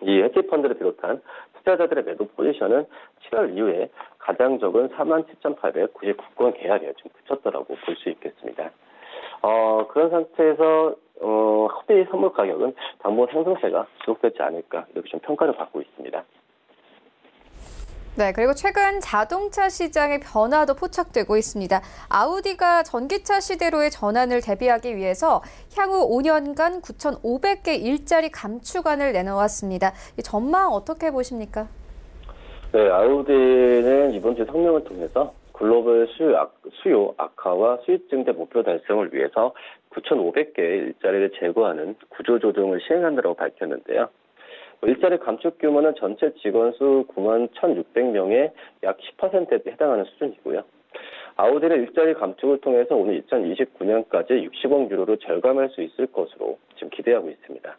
이 헤지펀드를 비롯한 투자자들의 매도 포지션은 7월 이후에 가장 적은 47,899건 계약에 좀 그쳤다라고 볼 수 있겠습니다. 그런 상태에서 커피 선물 가격은 당분 상승세가 지속되지 않을까 이렇게 좀 평가를 받고 있습니다. 네, 그리고 최근 자동차 시장의 변화도 포착되고 있습니다. 아우디가 전기차 시대로의 전환을 대비하기 위해서 향후 5년간 9,500개 일자리 감축안을 내놓았습니다. 이 전망 어떻게 보십니까? 네, 아우디는 이번 주 성명을 통해서 글로벌 수요 악화와 수익 증대 목표 달성을 위해서 9,500개의 일자리를 제거하는 구조조정을 시행한다고 밝혔는데요. 일자리 감축 규모는 전체 직원 수 91,600명의 약 10%에 해당하는 수준이고요. 아우디는 일자리 감축을 통해서 오늘 2029년까지 60억 유로를 절감할 수 있을 것으로 지금 기대하고 있습니다.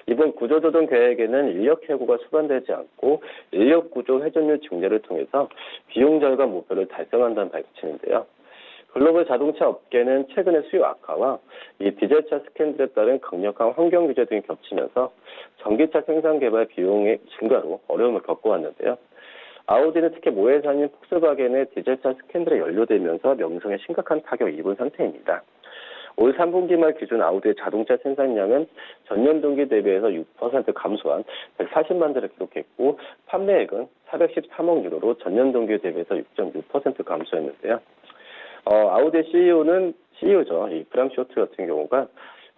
이번 구조조정 계획에는 인력 해고가 수반되지 않고 인력 구조 회전율 증대를 통해서 비용 절감 목표를 달성한다는 밝히는데요. 글로벌 자동차 업계는 최근의 수요 악화와 이 디젤차 스캔들에 따른 강력한 환경 규제 등이 겹치면서 전기차 생산 개발 비용의 증가로 어려움을 겪어왔는데요. 아우디는 특히 모회사인 폭스바겐의 디젤차 스캔들에 연루되면서 명성에 심각한 타격을 입은 상태입니다. 올 3분기 말 기준 아우디의 자동차 생산량은 전년 동기 대비해서 6% 감소한 140만 대를 기록했고 판매액은 413억 유로로 전년 동기 대비해서 6.6% 감소했는데요. 아우디 CEO죠. 이 프랑크 쇼트 같은 경우가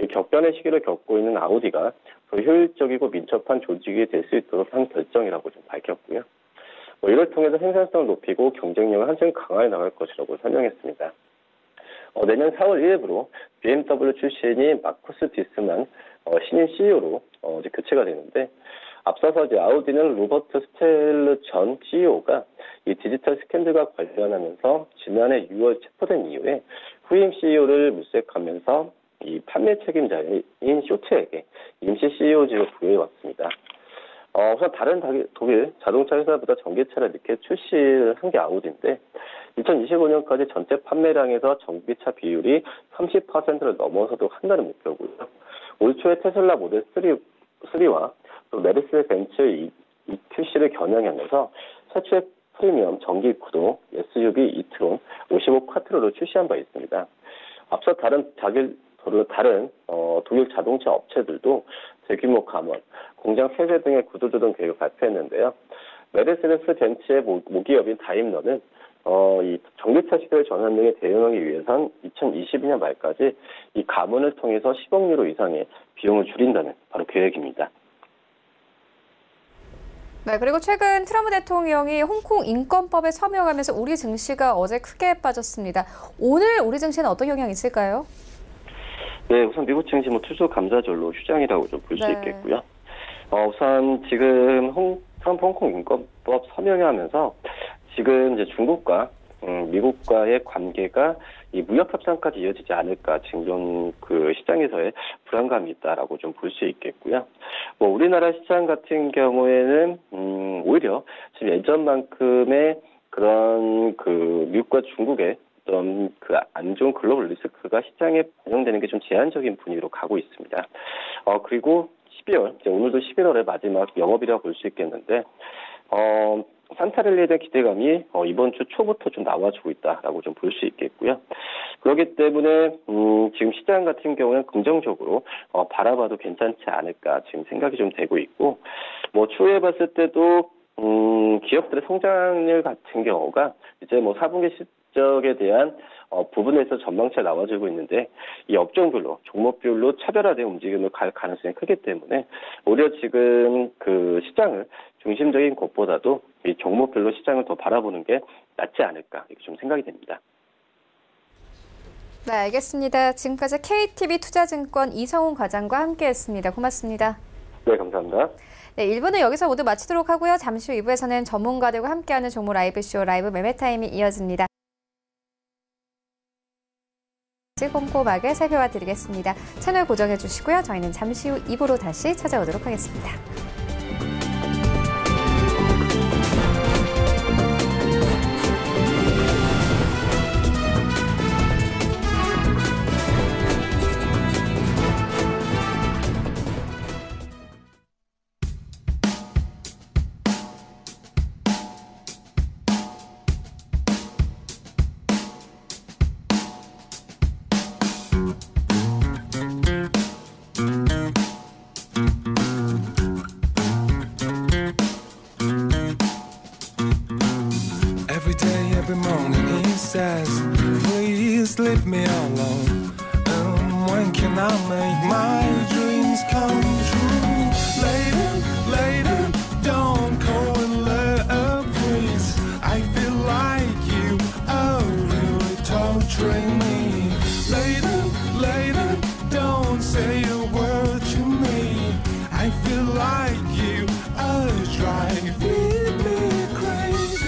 이 격변의 시기를 겪고 있는 아우디가 더 효율적이고 민첩한 조직이 될 수 있도록 한 결정이라고 좀 밝혔고요. 이를 통해서 생산성을 높이고 경쟁력을 한층 강화해 나갈 것이라고 설명했습니다. 내년 4월 1일부로 BMW 출신인 마쿠스 디스만 신임 CEO로 이제 교체가 되는데 앞서서 이제 아우디는 로버트 스텔르 전 CEO가 이 디지털 스캔들과 관련하면서 지난해 6월 체포된 이후에 후임 CEO를 물색하면서 이 판매 책임자인 쇼트에게 임시 CEO직을 부여해 왔습니다. 우선 다른 독일 자동차 회사보다 전기차를 늦게 출시를 한 게 아우디인데 2025년까지 전체 판매량에서 전기차 비율이 30%를 넘어서도 한다는 목표고요. 올 초에 테슬라 모델 3와 또 메르세데스 벤츠 EQC를 겨냥하면서 최초의 프리미엄 전기 구동 SUV 이트론 55 쿼트로를 출시한 바 있습니다. 앞서 다른 독일 자동차 업체들도 대규모 감원, 공장 폐쇄 등의 구조조정 계획을 발표했는데요. 메르세데스 벤츠의 모기업인 다임러는 이 전기차 시대의 전환 등에 대응하기 위해선 2022년 말까지 이 감원을 통해서 10억 유로 이상의 비용을 줄인다는 바로 계획입니다. 네, 그리고 최근 트럼프 대통령이 홍콩 인권법에 서명하면서 우리 증시가 어제 크게 빠졌습니다. 오늘 우리 증시는 어떤 영향이 있을까요? 네, 우선 미국 증시 투수 감사절로 휴장이라고 좀 볼 수 있겠고요. 우선 지금 트럼프 홍콩 인권법 서명을 하면서 지금 이제 중국과 미국과의 관계가 이 무역 협상까지 이어지지 않을까 지금 좀 그 시장에서의 불안감이 있다라고 좀 볼 수 있겠고요. 우리나라 시장 같은 경우에는 오히려 지금 예전만큼의 그런 그 미국과 중국의 좀 그 안 좋은 글로벌 리스크가 시장에 반영되는 게 좀 제한적인 분위기로 가고 있습니다. 그리고 12월, 이제 오늘도 11월의 마지막 영업이라고 볼 수 있겠는데, 산타랠리에 대한 기대감이 이번 주 초부터 좀 나와주고 있다라고 좀 볼 수 있겠고요. 그렇기 때문에 지금 시장 같은 경우는 긍정적으로 바라봐도 괜찮지 않을까 지금 생각이 좀 되고 있고, 뭐 추후에 봤을 때도 기업들의 성장률 같은 경우가 이제 뭐 4분기 실적에 대한 부분에서 전망치가 나와주고 있는데, 이 업종별로 종목별로 차별화된 움직임을 갈 가능성이 크기 때문에 오히려 지금 그 시장을 중심적인 것보다도 이 종목별로 시장을 더 바라보는 게 낫지 않을까 이렇게 좀 생각이 됩니다. 네, 알겠습니다. 지금까지 KTB 투자증권 이성훈 과장과 함께했습니다. 고맙습니다. 네, 감사합니다. 네, 1부는 여기서 모두 마치도록 하고요. 잠시 후 2부에서는 전문가들과 함께하는 종목 라이브쇼 라이브 매매타임이 이어집니다. 꼼꼼하게 살펴봐 드리겠습니다. 채널 고정해 주시고요. 저희는 잠시 후 2부로 다시 찾아오도록 하겠습니다. Every morning he says, please leave me alone. When can I make my dreams come true? Later, later, don't call in love, please. I feel like you are really torturing me. Later, later, don't say a word to me. I feel like you are driving me crazy.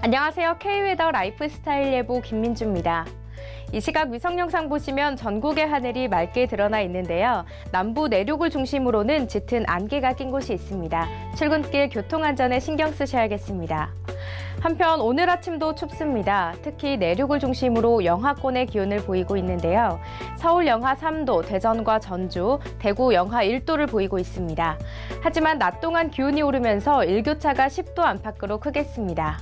안녕하세요. K웨더 라이프스타일 예보 김민주입니다. 이 시각 위성 영상 보시면 전국의 하늘이 맑게 드러나 있는데요. 남부 내륙을 중심으로는 짙은 안개가 낀 곳이 있습니다. 출근길 교통안전에 신경 쓰셔야겠습니다. 한편 오늘 아침도 춥습니다. 특히 내륙을 중심으로 영하권의 기온을 보이고 있는데요. 서울 영하 3도, 대전과 전주, 대구 영하 1도를 보이고 있습니다. 하지만 낮 동안 기온이 오르면서 일교차가 10도 안팎으로 크겠습니다.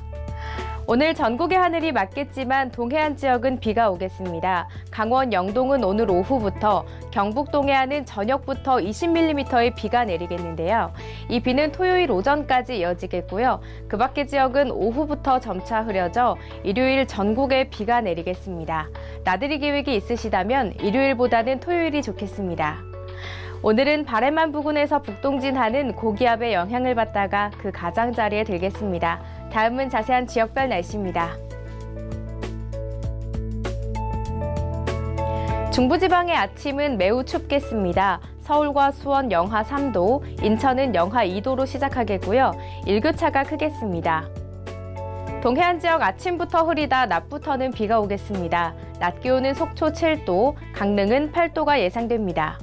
오늘 전국의 하늘이 맑겠지만 동해안 지역은 비가 오겠습니다. 강원 영동은 오늘 오후부터, 경북 동해안은 저녁부터 20mm의 비가 내리겠는데요. 이 비는 토요일 오전까지 이어지겠고요. 그 밖의 지역은 오후부터 점차 흐려져 일요일 전국에 비가 내리겠습니다. 나들이 계획이 있으시다면 일요일보다는 토요일이 좋겠습니다. 오늘은 바람만 부근에서 북동진하는 고기압의 영향을 받다가 그 가장자리에 들겠습니다. 다음은 자세한 지역별 날씨입니다. 중부지방의 아침은 매우 춥겠습니다. 서울과 수원 영하 3도, 인천은 영하 2도로 시작하겠고요. 일교차가 크겠습니다. 동해안 지역 아침부터 흐리다 낮부터는 비가 오겠습니다. 낮 기온은 속초 7도, 강릉은 8도가 예상됩니다.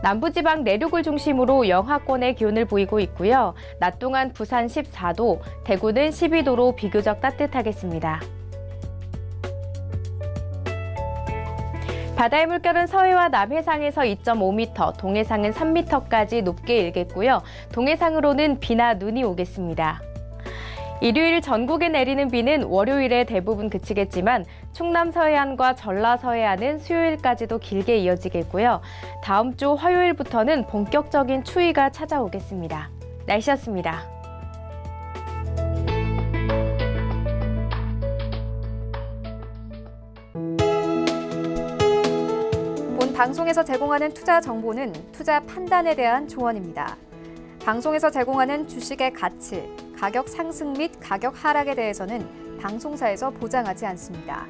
남부지방 내륙을 중심으로 영하권의 기온을 보이고 있고요. 낮 동안 부산 14도, 대구는 12도로 비교적 따뜻하겠습니다. 바다의 물결은 서해와 남해상에서 2.5m, 동해상은 3m까지 높게 일겠고요. 동해상으로는 비나 눈이 오겠습니다. 일요일 전국에 내리는 비는 월요일에 대부분 그치겠지만 충남 서해안과 전라 서해안은 수요일까지도 길게 이어지겠고요. 다음 주 화요일부터는 본격적인 추위가 찾아오겠습니다. 날씨였습니다. 본 방송에서 제공하는 투자 정보는 투자 판단에 대한 조언입니다. 방송에서 제공하는 주식의 가치, 가격 상승 및 가격 하락에 대해서는 방송사에서 보장하지 않습니다.